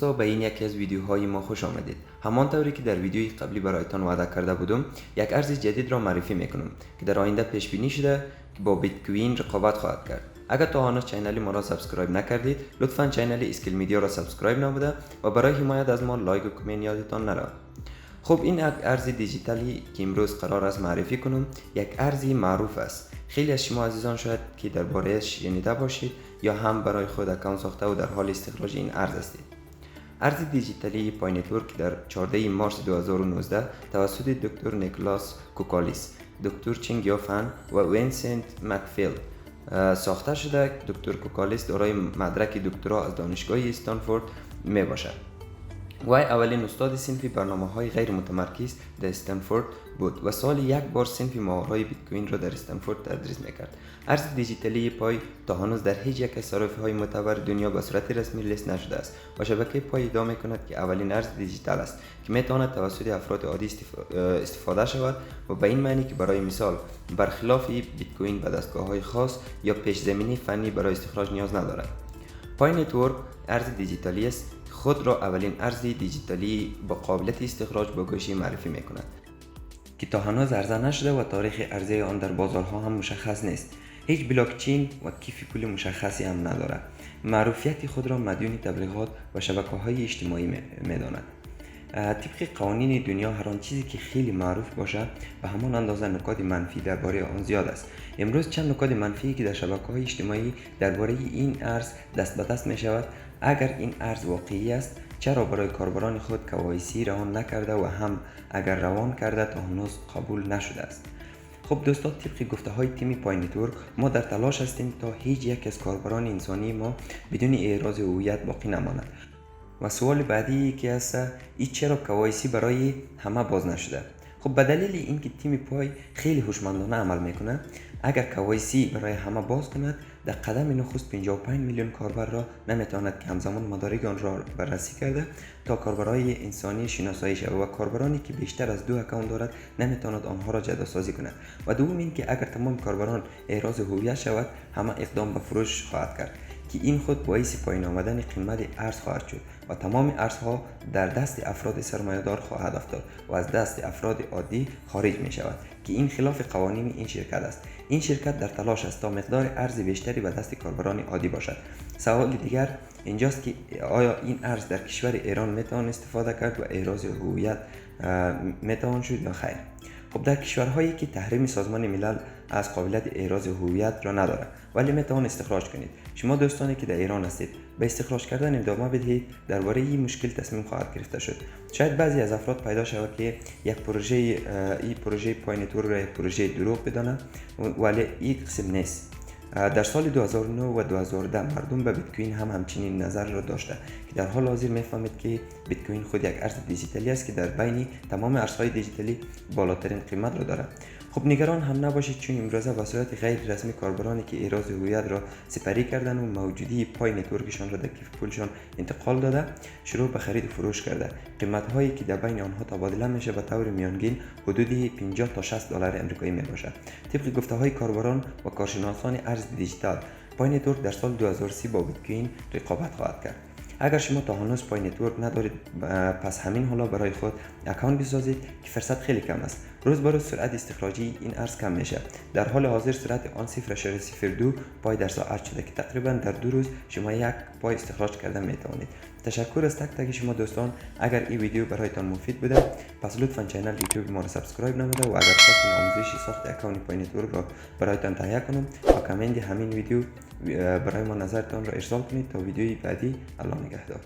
دوستا، به این یکی از ویدیوهای ما خوش آمدید. همانطوری که در ویدیوی قبلی برایتان وعده کرده بودم، یک ارز جدید را معرفی میکنم که در آینده پیش بینی شده که با بیت کوین رقابت خواهد کرد. اگر تا هنوز چینل ما را سابسکرایب نکردید، لطفاً چینل اسکیل میدیا را سابسکرایب نموده و برای حمایت از ما لایک و کامنت یادتان نرود. خب این یک ارز دیجیتالی که امروز قرار است معرفی کنم، یک ارزی معروف است. خیلی از شما عزیزان شاید که درباره‌اش شنیده باشید یا هم برای خود اکانت ساخته و در حال استخراج این ارز هستید. ارز دیجیتالی پای نتورک در 14 مارس 2019 توسط دکتر نیکلاس کوکالیس، دکتر چینگ یافن و وینسنت مکفیل ساخته شده. دکتر کوکالیس دارای مدرک دکترا از دانشگاه استنفورد می باشد. وی اولین استاد صنف برنامه‌های غیر متمرکز در استنفورد بود و سال یک بار صنف ماهرای بیت کوین را در استنفورد تدریس میکرد. ارز دیجیتالی پای تا هنوز در هیچ یک از صرافی‌های معتبر دنیا به صورت رسمی لیست نشده است و شبکه پای ادعا می‌کند که اولین ارز دیجیتال است که میتواند توسط افراد عادی استفاده شود و به این معنی که برای مثال برخلاف بیت کوین به دستگاه‌های خاص یا پیش‌زمینه فنی برای استخراج نیاز ندارد. پای نتورک ارز دیجیتالی است، خود را اولین ارز دیجیتالی با قابلیت استخراج با گوشی معرفی می‌کند که تا هنوز عرضه نشده و تاریخ عرضه آن در بازارها هم مشخص نیست. هیچ بلاکچین و کیف پول مشخصی هم ندارد. معروفیت خود را مدیون تبلیغات و شبکه‌های اجتماعی می‌داند. طبق قوانین دنیا هر آن چیزی که خیلی معروف باشد به همان اندازه نکات منفی درباره آن زیاد است. امروز چند نکات منفی که در شبکه‌های اجتماعی درباره این ارز دست به دست می‌شود. اگر این ارز واقعی است، چرا برای کاربران خود KYC روان نکرده و هم اگر روان کرده تا هنوز قبول نشده است؟ خب دوستان، طبق گفته های تیم پای نتورک ما در تلاش هستیم تا هیچ یک از کاربران انسانی ما بدون اعراض هویت باقی نماند. و سوال بعدی که است، این چرا KYC برای همه باز نشده؟ خب به دلیل اینکه تیم پای خیلی هوشمندانه عمل میکنه. اگر KYC برای همه باز کند، در قدم نخست 55 میلیون کاربر را نمیتواند که همزمان مدارک آن را بررسی کرده تا کاربرای انسانی شناسایی شود و کاربرانی که بیشتر از 2 اکانت دارد نمیتواند آنها را جداسازی کند. و دوم اینکه اگر تمام کاربران اعراض هویت شود، همه اقدام به فروش خواهد کرد که این خود باعث پایین آمدن قیمت ارز خواهد شد و تمام ارزها در دست افراد سرمایه‌دار خواهد افتاد و از دست افراد عادی خارج می شود که این خلاف قوانین این شرکت است. این شرکت در تلاش است تا مقدار ارز بیشتری به دست کاربران عادی باشد. سوال دیگر اینجاست که آیا این ارز در کشور ایران میتوان استفاده کرد و اعراض هویت میتوان شد یا خیر؟ خب در کشورهایی که تحریم سازمان ملل از قابلیت اعراض هویت را ندارد ولی میتوان استخراج کنید. شما دوستانی که در ایران هستید به استخراج کردن ادامه بدهید. درباره این مشکل تصمیم خواهد گرفته شد. شاید بعضی از افراد پیدا شود که یک پروژه پای نتورک را یک پروژه دروغ بدانند ولی این قسم نیست. در سال 2009 و 2010 مردم به بیت کوین هم همچنین نظر را داشته که در حال حاضر میفهمید که بیت کوین خود یک ارز دیجیتالی است که در بین تمام ارزهای دیجیتالی بالاترین قیمت را دارد. خب نگران هم نباشید، چون امروزه به صورت غیر رسمی کاربرانی که اعراض هویت را سپری کردن و موجودی پای نتورکشان را در کیف پولشان انتقال داده شروع به خرید و فروش کرده. قیمت هایی که در بین آنها تبادله میشه به طور میانگین حدود 50 تا 60 دلار آمریکایی می باشد. طبق گفته های کاربران و کارشناسان ارز دیجیتال، پای نتورک در سال 2030 با بیت کوین رقابت خواهد کرد. اگر شما تا هنوز پای نتورک ندارید، پس همین حالا برای خود اکانت بسازید که فرصت خیلی کم است. روز به روز سرعت استخراجی این ارز کم میشه. در حال حاضر سرعت آن 0.02 پای در ساعت شده که تقریبا در 2 روز شما یک پای استخراج کردن میتوانید. تشکر از تک تک شما دوستان. اگر این ویدیو برایتان مفید بوده، پس لطفا چینل یوتیوب ما را سابسکرایب نموده و اگر خواستین آموزش ساخت اکانت پای نتورک را برایتان تهیه کنم، با کامنت همین ویدیو برای ما نظرتان را ارسال کنید تا ویدیوی بعدی. الله نگهدار.